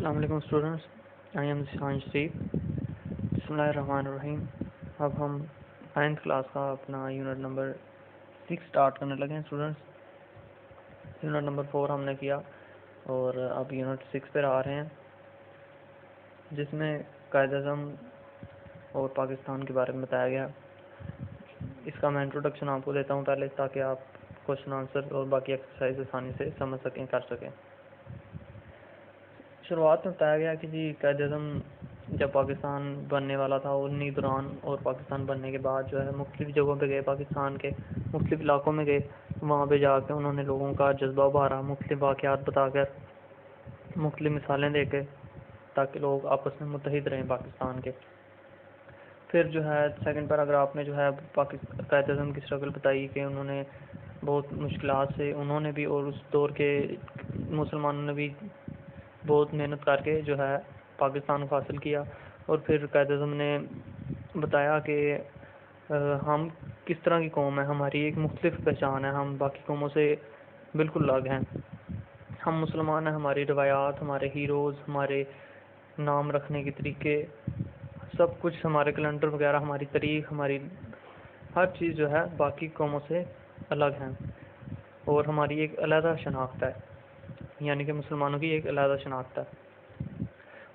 अस्सलाम वालेकुम students, I am शानश्रीफ। बिस्मिल्लाहिर्रहमानिर्रहीम। अब हम 9th क्लास का अपना यूनिट नंबर 6 स्टार्ट करने लगे हैं स्टूडेंट्स। यूनिट नंबर 4 हमने किया और अब यूनिट 6 पर आ रहे हैं, जिसमें कायद-ए-आज़म और पाकिस्तान के बारे में बताया गया। इसका मैं इंट्रोडक्शन आपको देता हूँ पहले, ताकि आप क्वेश्चन आंसर और बाकी एक्सरसाइज आसानी से समझ सकें, कर सकें। शुरुआत में बताया गया कि जी कायद-ए-आज़म जब पाकिस्तान बनने वाला था उन्हीं दौरान और पाकिस्तान बनने के बाद जो है मुख्तलिफ़ जगहों पे गए, पाकिस्तान के मुख्तलिफ़ इलाकों में गए। वहाँ पे जाकर उन्होंने लोगों का जज्बा उभारा, मुख्तलिफ़ वाक़यात बताकर, मुख्तलिफ़ मिसालें देकर, ताकि लोग आपस में मुत्तहिद रहें पाकिस्तान के। फिर जो है सेकंड पैराग्राफ में जो है कायद-ए-आज़म की स्ट्रगल बताई कि उन्होंने बहुत मुश्किलात से उन्होंने भी और उस दौर के मुसलमानों ने भी बहुत मेहनत करके जो है पाकिस्तान को हासिल किया। और फिर कायद-ए-आज़म ने बताया कि हम किस तरह की कौम है, हमारी एक मुख्तलिफ पहचान है, हम बाकी कौमों से बिल्कुल अलग हैं। हम मुसलमान हैं, हमारी रवायात, हमारे हीरोज़, हमारे नाम रखने के तरीके, सब कुछ, हमारे कैलेंडर वगैरह, हमारी तारीख, हमारी हर चीज़ जो है बाकी कौमों से अलग हैं और हमारी एक अलग शनाख्त है, यानी कि मुसलमानों की एक अलग शनाख्त है।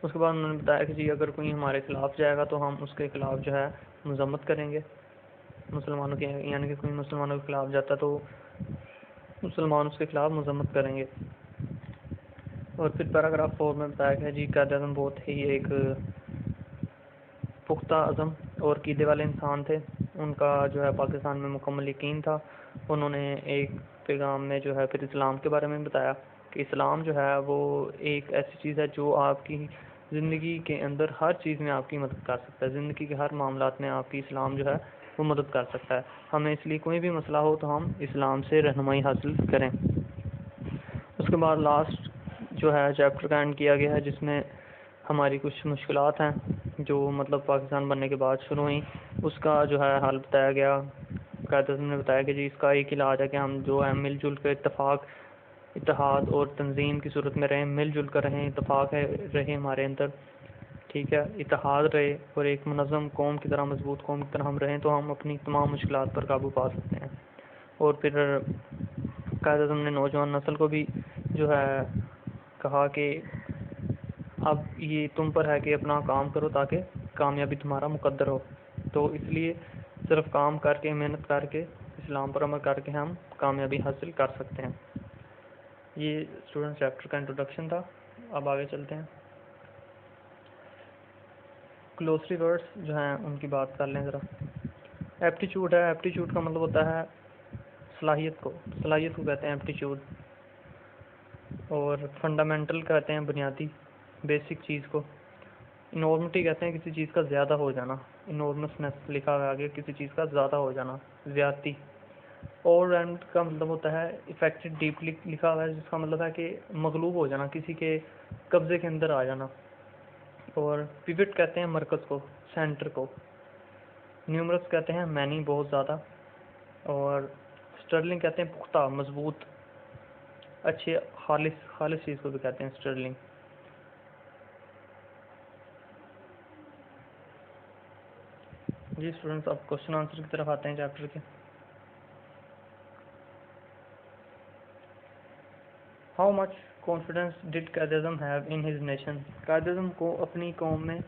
उसके बाद उन्होंने बताया कि जी अगर कोई हमारे ख़िलाफ़ जाएगा तो हम उसके ख़िलाफ़ जो है मज़म्मत करेंगे मुसलमानों के, यानी कि कोई मुसलमानों के ख़िलाफ़ जाता तो मुसलमान उसके ख़िलाफ़ मज़म्मत करेंगे। और फिर पैराग्राफ 4 में बताया गया जी कायद-ए-आज़म बहुत ही एक पुख्ता अज़म और क़ीदे वाले इंसान थे। उनका जो है पाकिस्तान में मुकम्मल यकीन था। उन्होंने एक पैगाम में जो है फिर इस्लाम के बारे में बताया कि इस्लाम जो है वो एक ऐसी चीज़ है जो आपकी ज़िंदगी के अंदर हर चीज़ में आपकी मदद कर सकता है। ज़िंदगी के हर मामलात में आपकी इस्लाम जो है वो मदद कर सकता है। हमें इसलिए कोई भी मसला हो तो हम इस्लाम से रहनुमाई हासिल करें। उसके बाद लास्ट जो है चैप्टर का एंड किया गया है, जिसमें हमारी कुछ मुश्किलात हैं जो मतलब पाकिस्तान बनने के बाद शुरू हुई, उसका जो है हल बताया गया। कायद-ए-आज़म ने बताया कि जी इसका एक इलाज है कि हम जो है मिलजुल कर इत्तेहाद और तंजीम की सूरत में रहें, मिलजुल कर रहें, इत्तेफाक रहे हमारे अंदर, ठीक है, इत्तेहाद रहे और एक मुनज़्ज़म कौम की तरह, मजबूत कौम की तरह हम रहें तो हम अपनी तमाम मुश्किलात पर काबू पा सकते हैं। और फिर कायद-ए-आज़म ने नौजवान नस्ल को भी जो है कहा कि अब ये तुम पर है कि अपना काम करो ताकि कामयाबी तुम्हारा मुकद्दर हो। तो इसलिए सिर्फ काम करके, मेहनत करके, इस्लाम पर अमल करके हम कामयाबी हासिल कर सकते हैं। ये स्टूडेंट चैप्टर का इंट्रोडक्शन था। अब आगे चलते हैं। ग्लोसरी वर्ड्स जो हैं उनकी बात कर लें ज़रा। एप्टीट्यूड है, एप्टीट्यूड का मतलब होता है सलाहियत को कहते हैं एप्टीट्यूड। और फंडामेंटल कहते हैं बुनियादी, बेसिक चीज़ को। इनॉर्मिटी कहते हैं किसी चीज़ का ज़्यादा हो जाना, इनॉर्मसनेस लिखा हुआ आगे, किसी चीज़ का ज़्यादा हो जाना, ज़्यादती। और एंड का मतलब होता है इफेक्टेड डीपली लिखा हुआ है, जिसका मतलब है कि मगलूब हो जाना, किसी के कब्ज़े के अंदर आ जाना। और पिवट कहते हैं मरकज़ को, सेंटर को। न्यूमरस कहते हैं मैनी, बहुत ज़्यादा। और स्टर्लिंग कहते हैं पुख्ता, मजबूत, अच्छे, खालिस चीज़ को भी कहते हैं स्टर्लिंग। जी स्टूडेंट्स, अब क्वेश्चन आंसर की तरफ आते हैं चैप्टर के। How much confidence did Quaid-e-Azam have in his nation? Quaid-e-Azam को अपनी कौम में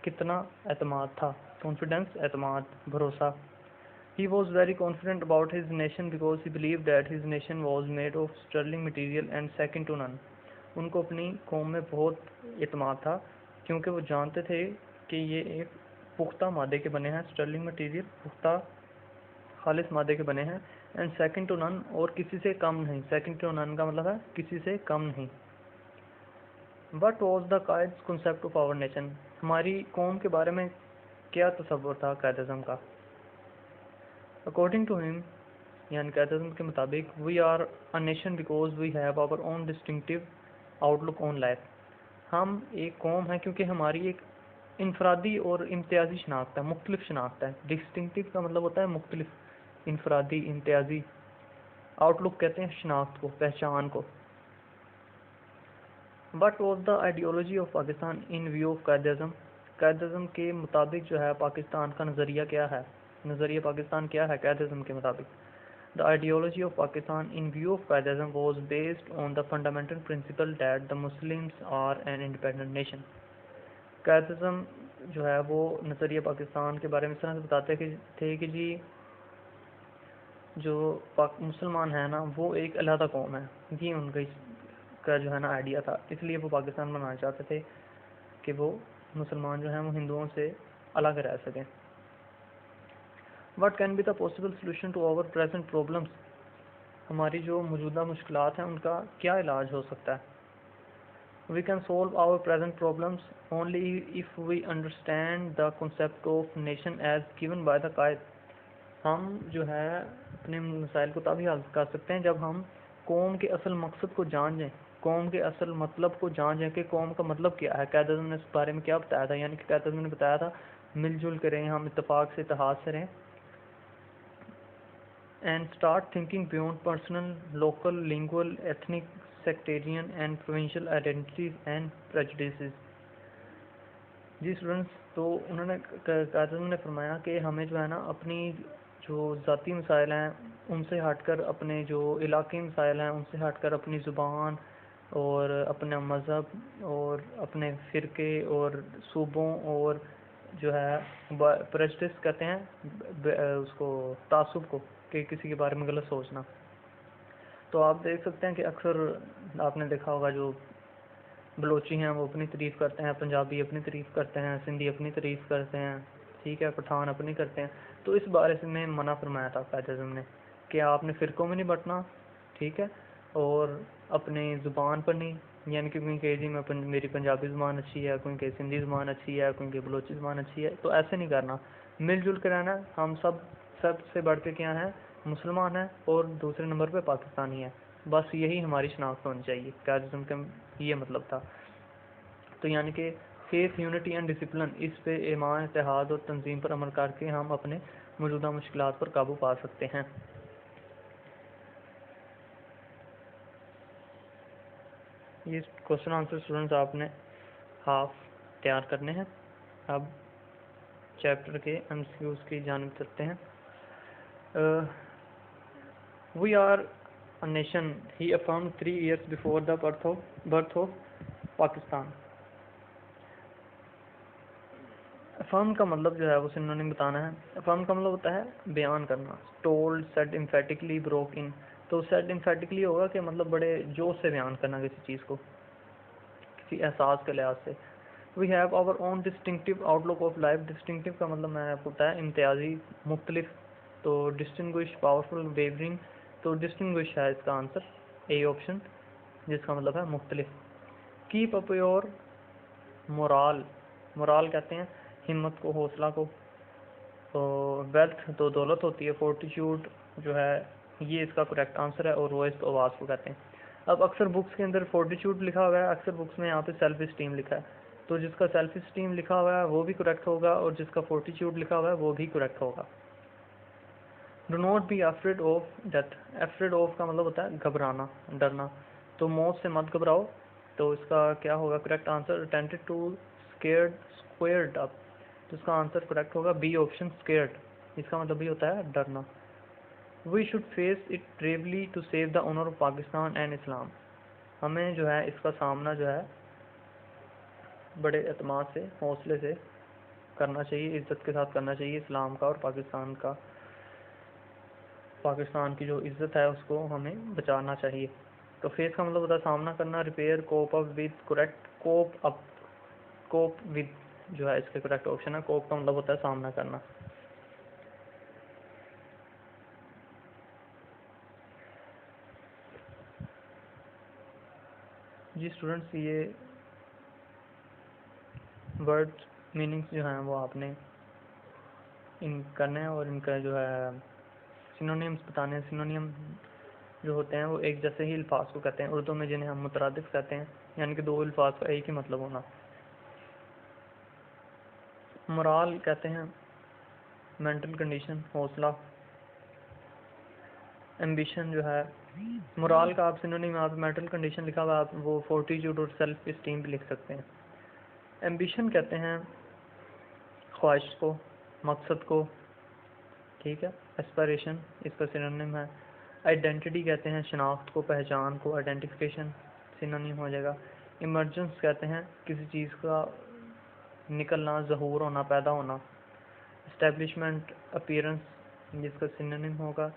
कितना एतमाद था? कॉन्फिडेंस, एतमाद, भरोसा। He was very confident about his nation because he believed that his nation was made of sterling material and second to none. उनको अपनी कौम में बहुत एतमाद था क्योंकि वो जानते थे कि ये एक पुख्ता मादे के बने हैं, स्टर्लिंग मटेरियल, पुख्ता खालिस मादे के बने हैं, एंड सेकंड टू नन, और किसी से कम नहीं। सेकंड टू नन का मतलब है किसी से कम नहीं। What was the Quaid's concept of our nation? हमारी कौम के बारे में क्या तसव्वुर था कायद-ए-आज़म का? अकॉर्डिंग टू हिम, यानी कायद-ए-आज़म के मुताबिक, we are a nation because we have our own distinctive outlook on life. हम एक कौम है क्योंकि हमारी एक इनफरादी और इम्तियाजी शनाख्त है, मुख्तलिफ शनाख्त है। डिस्टिंक्टिव का मतलब होता है मुख्तलिफ, इनफरादी, इम्तियाजी। आउटलुक कहते हैं शनाख्त को, पहचान को। What was the ideology of Pakistan in view of Quaid-e-Azam, Quaid-e-Azam के मुताबिक जो है पाकिस्तान का नज़रिया क्या है, नज़रिया पाकिस्तान क्या है कायद-ए-आज़म के मुताबिक। The ideology of Pakistan in view of Quaid-e-Azam was based on the fundamental principle that the Muslims are an independent nation. Quaid-e-Azam जो है वो नज़रिया पाकिस्तान के बारे में इस तरह से बताते थे कि जी जो मुसलमान है ना वो एक अलहदा कौम है, ये उनका का जो है ना आइडिया था, इसलिए वो पाकिस्तान बनाना चाहते थे कि वो मुसलमान जो हैं वो हिंदुओं से अलग रह सकें। What can be the possible solution to our present problems, हमारी जो मौजूदा मुश्किलात हैं उनका क्या इलाज हो सकता है। We can solve our present problems only if we understand the concept of nation as given by the Quaid, हम जो है अपने मसाइल को तभी हल कर सकते हैं जब हम कौम के असल मकसद को जान जाएं, कौम के असल मतलब को जान जाएं कि कौम का मतलब क्या है। कायद-ए-आज़म ने इस बारे में क्या बताया था, यानी कि कायद-ए-आज़म ने बताया था मिलजुल के रहें, हम इत्तेफाक से इत्तेहाद से रहें, and start thinking beyond personal local lingual ethnic sectarian and provincial identities and prejudices. जी स्टूडेंट्स, तो उन्होंने कायद-ए-आज़म ने फरमाया कि हमें जो है ना अपनी जो ज़ाती मसाइल हैं उनसे हटकर, अपने जो इलाक़ाई मसाइल हैं उनसे हटकर अपनी ज़ुबान और अपना मज़हब और अपने फ़िरके और सूबों और जो है प्रेजुडिस कहते हैं उसको तासुब को, कि किसी के बारे में गलत सोचना। तो आप देख सकते हैं कि अक्सर आपने देखा होगा जो बलोची हैं वो अपनी तारीफ़ करते हैं, पंजाबी अपनी तारीफ़ करते हैं, सिंधी अपनी तारीफ़ करते हैं, ठीक है, पठान अपनी करते हैं। तो इस बारे में मना फरमाया था कायद-ए-आज़म ने कि आपने फ़िरकों में नहीं बंटना, ठीक है, और अपने ज़ुबान पर नहीं, यानी कि कोई कहे जी मेरी पंजाबी ज़ुबान अच्छी है, कोई कहे सिंधी ज़ुबान अच्छी है, कोई कहे बलोची ज़ुबान अच्छी है, तो ऐसे नहीं करना, मिलजुल कर रहना। हम सबसे बढ़ के क्या हैं, मुसलमान हैं, और दूसरे नंबर पर पाकिस्तानी है, बस यही हमारी शनाख्त होनी चाहिए। कायद-ए-आज़म का ये मतलब था। तो यानी कि फेथ, यूनिटी एंड डिसिप्लिन, इस पे ईमान, इत्तेहाद और तंजीम पर अमल करके हम अपने मौजूदा मुश्किलात पर काबू पा सकते हैं। ये क्वेश्चन आंसर स्टूडेंट्स आपने हाफ तैयार करने हैं। अब चैप्टर के एमसीक्यूज की जानिब चलते हैं। We are a nation he affirm 3 years before the birth of Pakistan. Affirm का मतलब जो है वो सिनोनिम बताना है। अफर्म का मतलब होता है बयान करना, told, said, emphatically, broke in. तो सेड एम्फेटिकली होगा कि मतलब बड़े जोश से बयान करना किसी चीज़ को, किसी एहसास के लिहाज से। We have our own distinctive outlook of life. Distinctive का मतलब मैंने आपको बताया इम्तियाजी, मुख्तलिफ। तो डिस्टिंग्विश, पावरफुल, वेवरिंग। तो डिस्टिंग्विश है इसका आंसर, ए ऑप्शन, जिसका मतलब है मुख्तलिफ। Keep up your morale, morale कहते हैं हिम्मत को, हौसला को। तो वेल्थ तो दौलत होती है। फोर्टिट्यूड जो है ये इसका करेक्ट आंसर है, और वॉइस तो आवाज़ को कहते हैं। अब अक्सर बुक्स के अंदर फोर्टिट्यूड लिखा हुआ है, अक्सर बुक्स में यहाँ पे सेल्फ स्टीम लिखा है, तो जिसका सेल्फ स्टीम लिखा हुआ है वो भी करेक्ट होगा, और जिसका फोर्टिट्यूड लिखा हुआ है वो भी करेक्ट होगा। Do not be afraid of death. Afraid of का मतलब होता है घबराना, डरना। तो मौत से मत घबराओ, तो इसका क्या होगा correct answer, tainted to, scared, squared up. तो इसका आंसर करेक्ट होगा बी ऑप्शन, स्केर्ड। इसका मतलब भी होता है डरना। We should face it bravely to save the honour of Pakistan and Islam. हमें जो है इसका सामना जो है बड़े एतमाद से, हौसले से करना चाहिए, इज्जत के साथ करना चाहिए इस्लाम का और पाकिस्तान का। पाकिस्तान की जो इज्जत है उसको हमें बचाना चाहिए। तो फेस का मतलब होता है सामना करना, repair, cope up with, correct, cope up, cope with जो है इसके करेक्ट ऑप्शन है। कोप का मतलब होता है सामना करना। जी स्टूडेंट्स, ये वर्ड मीनिंग्स जो हैं वो आपने इन करने हैं, और इनका जो है सिनोनिम्स बताने हैं। सिनोनियम जो होते हैं वो एक जैसे ही अल्फाज को कहते हैं, उर्दू में जिन्हें हम मुतरादिफ कहते हैं, यानी कि दो अल्फाज का एक ही मतलब होना। मोराल कहते हैं मेंटल कंडीशन, हौसला। एम्बिशन जो है मोराल का आप सिनोनिम, आप मेंटल कंडीशन लिखा हुआ, आप वो फोर्टिट्यूड और सेल्फ इस्टीम भी लिख सकते हैं। एम्बिशन कहते हैं ख्वाहिश को, मकसद को, ठीक है। एस्पायरेशन इसका सिनोनिम है। आइडेंटिटी कहते हैं शनाख्त को, पहचान को, आइडेंटिफिकेशन सिनोनिम हो जाएगा। इमर्जेंस कहते हैं किसी चीज़ का निकलना, ज़हूर होना, पैदा होना। इस्टेब्लिशमेंट, अपीयरेंस जिसका सिनोनिम होगा।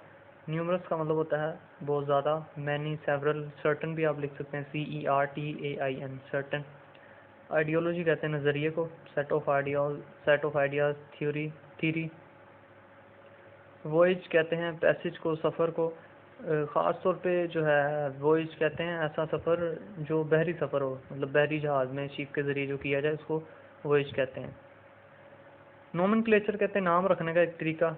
न्यूमरस का मतलब होता है बहुत ज़्यादा, मैनी, सेवरल। सर्टन भी आप लिख सकते हैं, CERTAIN, सर्टन। आइडियोलॉजी कहते हैं नज़रिए को, set of ideas, theory. Wise कहते हैं पैसेज को, सफ़र को। ख़ास तौर पे जो है वॉइज कहते हैं ऐसा सफ़र जो बहरी सफ़र हो, मतलब बहरी जहाज़ में शिप के ज़रिए जो किया जाए उसको वॉइज कहते हैं। नोमेनक्लेचर कहते हैं नाम रखने का एक तरीका।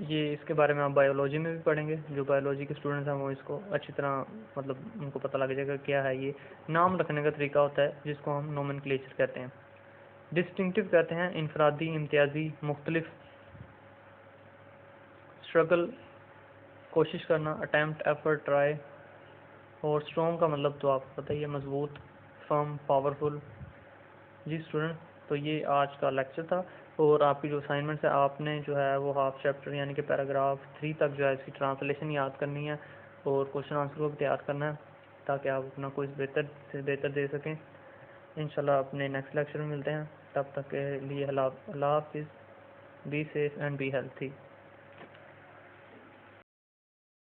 ये इसके बारे में आप बायोलॉजी में भी पढ़ेंगे, जो बायोलॉजी के स्टूडेंट्स हैं वो इसको अच्छी तरह मतलब उनको पता लग जाएगा क्या है ये। नाम रखने का तरीका होता है जिसको हम नोमेनक्लेचर कहते हैं। डिस्टिंक्टिव कहते हैं इनफरादी, इम्तियाजी, मुख्तलिफ। स्ट्रगल कोशिश करना, अटैम्प्ट, एफर्ट, ट्राई। और स्ट्रॉन्ग का मतलब तो आपको पता ही है, मजबूत, फर्म, पावरफुल। जी स्टूडेंट, तो ये आज का लेक्चर था। और आपकी जो असाइनमेंट्स है आपने जो है वो हाफ चैप्टर यानी कि पैराग्राफ 3 तक जो है इसकी ट्रांसलेशन याद करनी है और क्वेश्चन आंसर को भी तैयार करना है ताकि आप अपना क्विज बेहतर से बेहतर दे सकें। इंशाल्लाह अपने नेक्स्ट लेक्चर में मिलते हैं, तब तक के लिए अल्लाह हाफिज़। Be safe and be healthy.